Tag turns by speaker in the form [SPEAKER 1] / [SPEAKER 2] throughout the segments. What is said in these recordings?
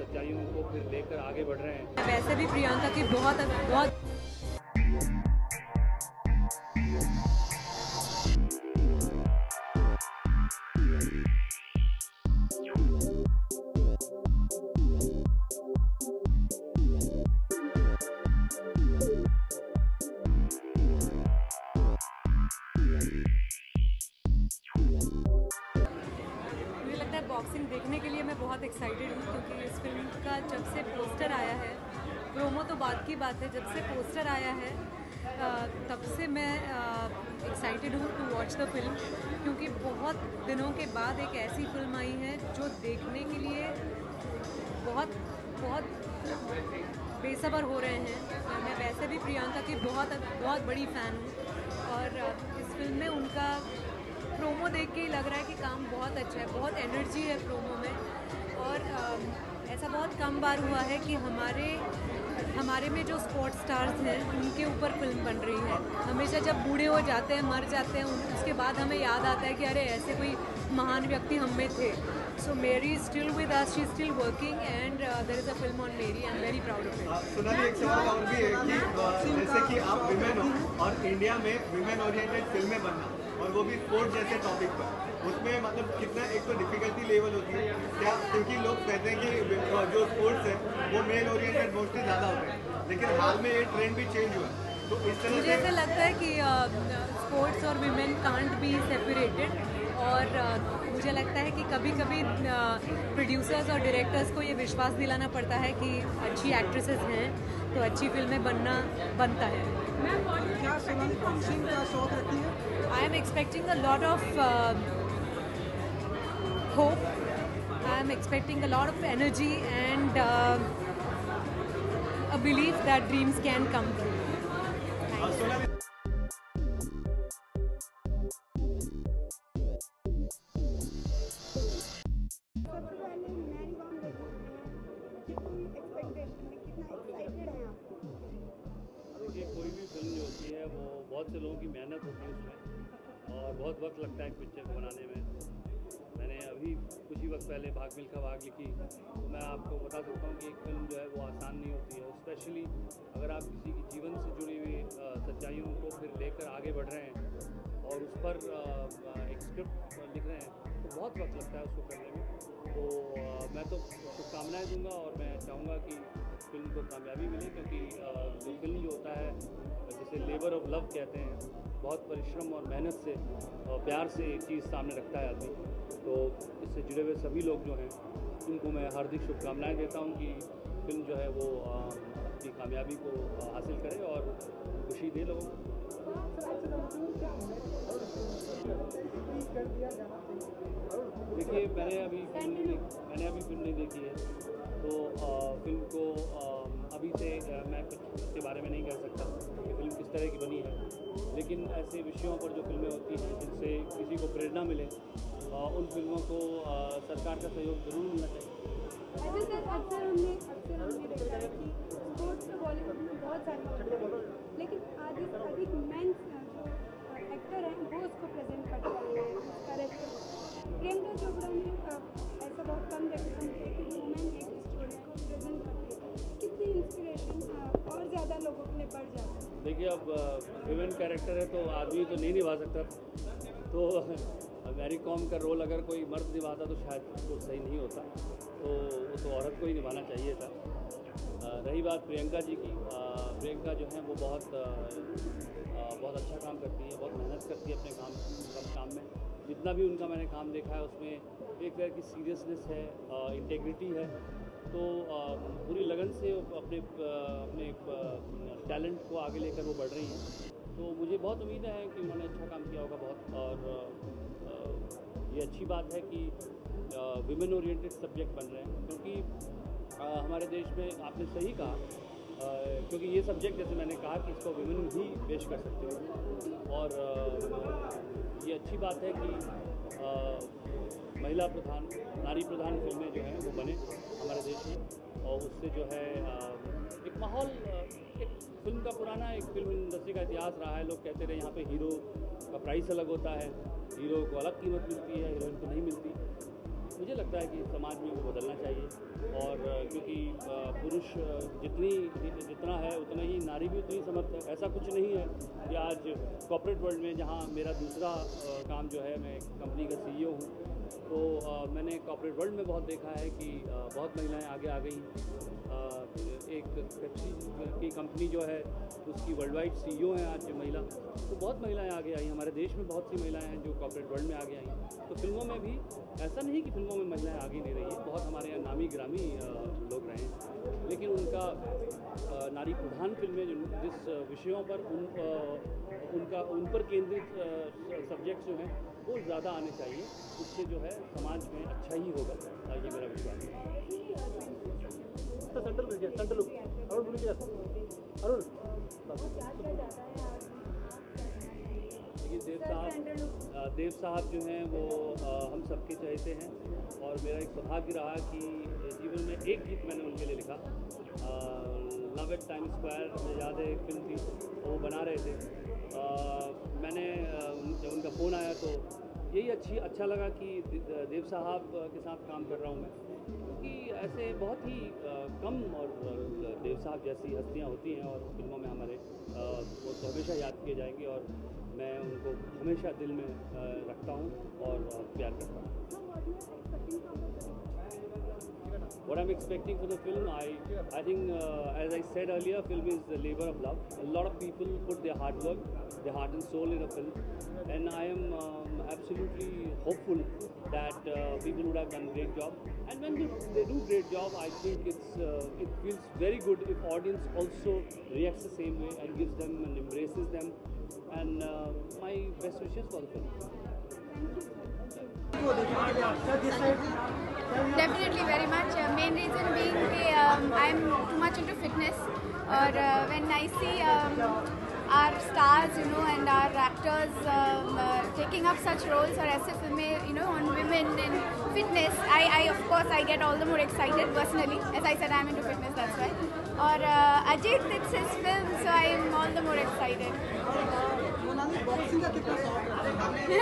[SPEAKER 1] सच्चाइयों को फिर लेकर आगे बढ़ रहे हैं।
[SPEAKER 2] वैसे भी प्रियंका की बहुत बहुत बॉक्सिंग देखने के लिए मैं बहुत एक्साइटेड हूँ, क्योंकि इस फिल्म का जब से पोस्टर आया है, प्रोमो तो बात की बात है, जब से पोस्टर आया है तब से मैं एक्साइटेड हूँ टू वॉच द फिल्म, क्योंकि बहुत दिनों के बाद एक ऐसी फिल्म आई है जो देखने के लिए बहुत बेसब्र हो रहे हैं। मैं वैसे भी प्रियंका की बहुत बड़ी फ़ैन हूँ और इस फिल्म में उनका प्रोमो देख के ही लग रहा है कि काम बहुत अच्छा है, बहुत एनर्जी है प्रोमो में। और ऐसा बहुत कम बार हुआ है कि हमारे में जो स्पोर्ट्स स्टार्स हैं उनके ऊपर फिल्म बन रही है। हमेशा जब बूढ़े हो जाते हैं, मर जाते हैं, उसके बाद हमें याद आता है कि अरे ऐसे कोई महान व्यक्ति हम में थे। So Mary is still with us, she is still working and there is a film on Mary. I am very proud of it.
[SPEAKER 3] Sonali, एक सवाल और भी है कि जैसे कि आप विमेन हो और इंडिया में विमेन ओरिएंटेड फिल्में बनना और वो भी स्पोर्ट्स जैसे टॉपिक पर, उसमें मतलब कितना एक तो डिफिकल्टी लेवल होती है क्या? क्योंकि लोग कहते हैं कि जो स्पोर्ट्स है वो मेल ओरिएंटेड मोस्टली ज़्यादा होते हैं, लेकिन हाल में ये ट्रेंड भी चेंज हुआ। तो इस तरह
[SPEAKER 2] मुझे ऐसा लगता है कि स्पोर्ट्स और विमेन कांट बी सेपरेटेड। और मुझे लगता है कि कभी कभी प्रोड्यूसर्स और डायरेक्टर्स को ये विश्वास दिलाना पड़ता है कि अच्छी एक्ट्रेसेस हैं तो अच्छी फिल्में बनता है।
[SPEAKER 4] क्या सोनाली बॉक्सिंग का शौक रखती है?
[SPEAKER 2] I am expecting a lot of hope. I am expecting a lot of energy and a belief that dreams can come true.
[SPEAKER 1] कोई भी फिल्म जो होती है वो बहुत से लोगों की मेहनत होती है उसमें और बहुत वक्त लगता है एक पिक्चर को बनाने में। मैंने अभी कुछ ही वक्त पहले भाग मिल्खा भाग लिखी, तो मैं आपको बता सकता हूँ कि एक फिल्म जो है वो आसान नहीं होती है, स्पेशली अगर आप किसी की जीवन से जुड़ी हुई सच्चाइयों को फिर लेकर आगे बढ़ रहे हैं और उस पर एक स्क्रिप्ट लिख रहे हैं तो बहुत वक्त लगता है उसको करने में। तो मैं तो शुभकामनाएँ दूँगा और मैं चाहूँगा कि फिल्म को कामयाबी मिले, क्योंकि जो फिल्म जो होता है जिसे लेबर ऑफ लव कहते हैं, बहुत परिश्रम और मेहनत से और प्यार से एक चीज़ सामने रखता है आदमी। तो इससे जुड़े हुए सभी लोग जो हैं उनको मैं हार्दिक शुभकामनाएं देता हूं कि फिल्म जो है वो अपनी कामयाबी को हासिल करे और खुशी दे लोगों को। देखिए, मैंने अभी फिल्म नहीं देखी है, तो फिल्म को अभी से मैं कुछ इसके बारे में नहीं कह सकता कि फिल्म किस तरह की बनी है, लेकिन ऐसे विषयों पर जो फिल्में होती हैं जिनसे किसी को प्रेरणा मिले उन फिल्मों को सरकार का सहयोग जरूर मिलना चाहिए।
[SPEAKER 5] अक्सर हमने देखा है कि स्पोर्ट्स तो बॉलीवुड में बहुत सारे, लेकिन अधिक मेन जो एक्टर हैं वो उसको प्रेजेंट करते हैं कैरेक्टर। प्रियंका चोपड़ा ने ऐसा बहुत कम देखा है कि वुमेन एक स्टोरी को प्रेजेंट करती है। कितनी इंस्पिरेशन और ज़्यादा लोगों के लिए बढ़ जाता है।
[SPEAKER 1] देखिए, अब विमेन कैरेक्टर है तो आदमी तो नहीं निभा सकता, तो मैरी कॉम का रोल अगर कोई मर्द निभाता तो शायद वो सही नहीं होता, तो वो तो औरत को ही निभाना चाहिए था। रही बात प्रियंका जी की, प्रियंका जो है वो बहुत अच्छा काम करती है, बहुत मेहनत करती है अपने काम में। जितना भी उनका मैंने काम देखा है उसमें एक तरह की सीरियसनेस है, इंटेग्रिटी है, तो पूरी लगन से अपने टैलेंट को आगे लेकर वो बढ़ रही हैं। तो मुझे बहुत उम्मीद है कि उन्होंने अच्छा काम किया होगा बहुत, और ये अच्छी बात है कि विमेन ओरिएंटेड सब्जेक्ट बन रहे हैं, क्योंकि हमारे देश में आपने सही कहा, क्योंकि ये सब्जेक्ट जैसे मैंने कहा कि इसको विमेन ही पेश कर सकते हो, और ये अच्छी बात है कि महिला प्रधान, नारी प्रधान फिल्में जो हैं वो बने हमारे देश में, और उससे जो है एक माहौल, एक फिल्म का पुराना एक फिल्म इंडस्ट्री का इतिहास रहा है। लोग कहते रहे यहाँ पे हीरो का प्राइस अलग होता है, हीरो को अलग कीमत मिलती है, हीरोइन को नहीं मिलती। मुझे लगता है कि समाज में वो बदलना चाहिए, और क्योंकि पुरुष जितना है उतना ही नारी भी उतनी समर्थ है। ऐसा कुछ नहीं है कि आज कॉर्पोरेट वर्ल्ड में, जहाँ मेरा दूसरा काम जो है, मैं एक कंपनी का CEO हूँ, तो मैंने कॉर्पोरेट वर्ल्ड में बहुत देखा है कि बहुत महिलाएं आगे आ गई। एक पेप्सी की कंपनी जो है उसकी वर्ल्ड वाइड CEO हैं आज महिला, तो बहुत महिलाएं आगे आई। हमारे देश में बहुत सी महिलाएं हैं जो कॉर्पोरेट वर्ल्ड में आगे आई। तो फिल्मों में भी ऐसा नहीं कि फिल्मों में महिलाएं आगे नहीं रही हैं, बहुत हमारे यहाँ नामी ग्रामी लोग रहे हैं, लेकिन उनका नारी प्रधान फिल्में जिस विषयों पर उन पर केंद्रित सब्जेक्ट्स जो हैं वो ज़्यादा आने चाहिए। उससे जो है समाज में अच्छा ही होगा, ये मेरा विश्वास है। देव साहब जो हैं वो हम सबके चहेते हैं, और मेरा एक सौभाग्य रहा कि जीवन में एक गीत मैंने उनके लिए लिखा। लव एट टाइम स्क्वायर, मुझे याद है एक फिल्म थी, वो बना रहे थे। मैंने जब उनका फ़ोन आया तो यही अच्छा लगा कि देव साहब के साथ काम कर रहा हूँ मैं, क्योंकि ऐसे बहुत ही कम और देव साहब जैसी हस्तियाँ होती हैं और फिल्मों में हमारे, वो तो हमेशा याद किए जाएंगे, और मैं उनको हमेशा दिल में रखता हूँ और प्यार करता हूँ। What I'm expecting for the film, I think, as I said earlier, film is the labor of love. A lot of people put their hard work, their heart and soul in a film, and I am absolutely hopeful that people would have done a great job. And when they do great job, I think it feels very good if audience also reacts the same way and gives them and embraces them. And my best wishes for the film.
[SPEAKER 6] Definitely very much. Main reason being कि I'm too much into fitness, और when I see our stars, and our actors taking up such roles, और ऐसे फिल्में, on women in fitness, I of course I get all the more excited personally. As I said, I'm into fitness, that's why. और Ajit, it's his film, so I am all the more excited.
[SPEAKER 4] Boxing का कितना शौक है?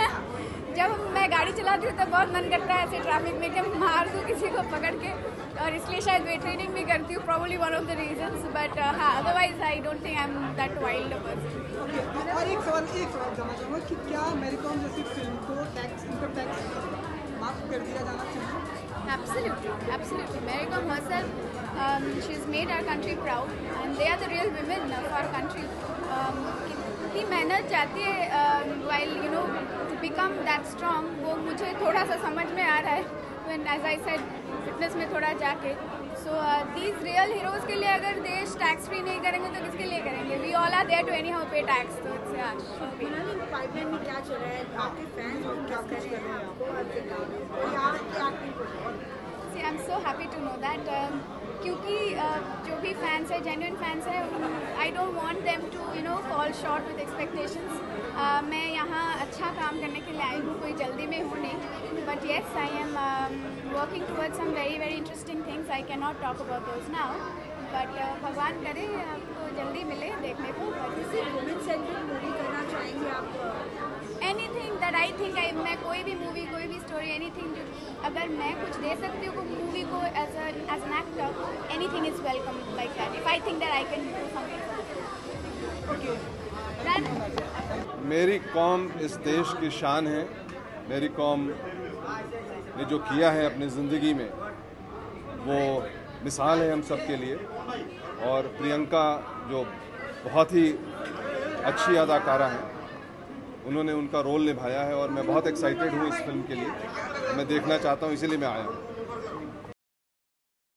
[SPEAKER 6] जब मैं गाड़ी चलाती हूँ तो बहुत मन करता है ऐसे ट्रैफिक में कि मार दूँ किसी को पकड़ के, और इसलिए शायद वेट ट्रेनिंग भी करती हूँ, probably one of the reasons, but हाँ, otherwise I don't think I am that wild person.
[SPEAKER 4] और एक सवाल जानना चाहूँगा कि क्या मैरी कॉम जैसी फिल्म को इनकम टैक्स माफ कर दिया जाना चाहिए?
[SPEAKER 6] Absolutely. Mary Kom herself, she's made our country proud, and they are the real women of our country. कितनी मेहनत जाती है while to become that strong, वो मुझे थोड़ा सा समझ में आ रहा है when, as I said, fitness में थोड़ा जाके। So these real heroes के लिए अगर देश टैक्स फ्री नहीं करेंगे तो किसके लिए करेंगे? We all are there to anyhow pay tax, तो it's
[SPEAKER 7] पाइपलाइन में क्या चल रहा है, आपके फैंस क्या कर रहे हैं आपको?
[SPEAKER 6] See, I'm so happy to know that, क्योंकि जो भी फैंस है, जेन्युइन फैंस है, I don't want them to fall short with expectations. मैं यहाँ अच्छा काम करने के लिए आई हूँ, कोई जल्दी में हूँ नहीं, but yes I am working towards some very very interesting things. I can not talk about those now, but भगवान करे आपको जल्दी मिले देखने को।
[SPEAKER 7] वुमेन सेंट्रिक मूवी करना चाहेंगे आप?
[SPEAKER 6] एनीथिंग दैट आई थिंक, मैं कोई भी मूवी, कोई भी स्टोरी, एनीथिंग अगर मैं कुछ दे सकती हूँ मूवी को as an actor, anything is welcome like that, if I think that I can do something.
[SPEAKER 8] मेरी कॉम इस देश की शान है। मेरी कॉम ने जो किया है अपनी ज़िंदगी में वो मिसाल है हम सब के लिए, और प्रियंका जो बहुत ही अच्छी अदाकारा हैं, उन्होंने उनका रोल निभाया है, और मैं बहुत एक्साइटेड हूँ इस फिल्म के लिए। मैं देखना चाहता हूँ, इसीलिए मैं आया हूँ।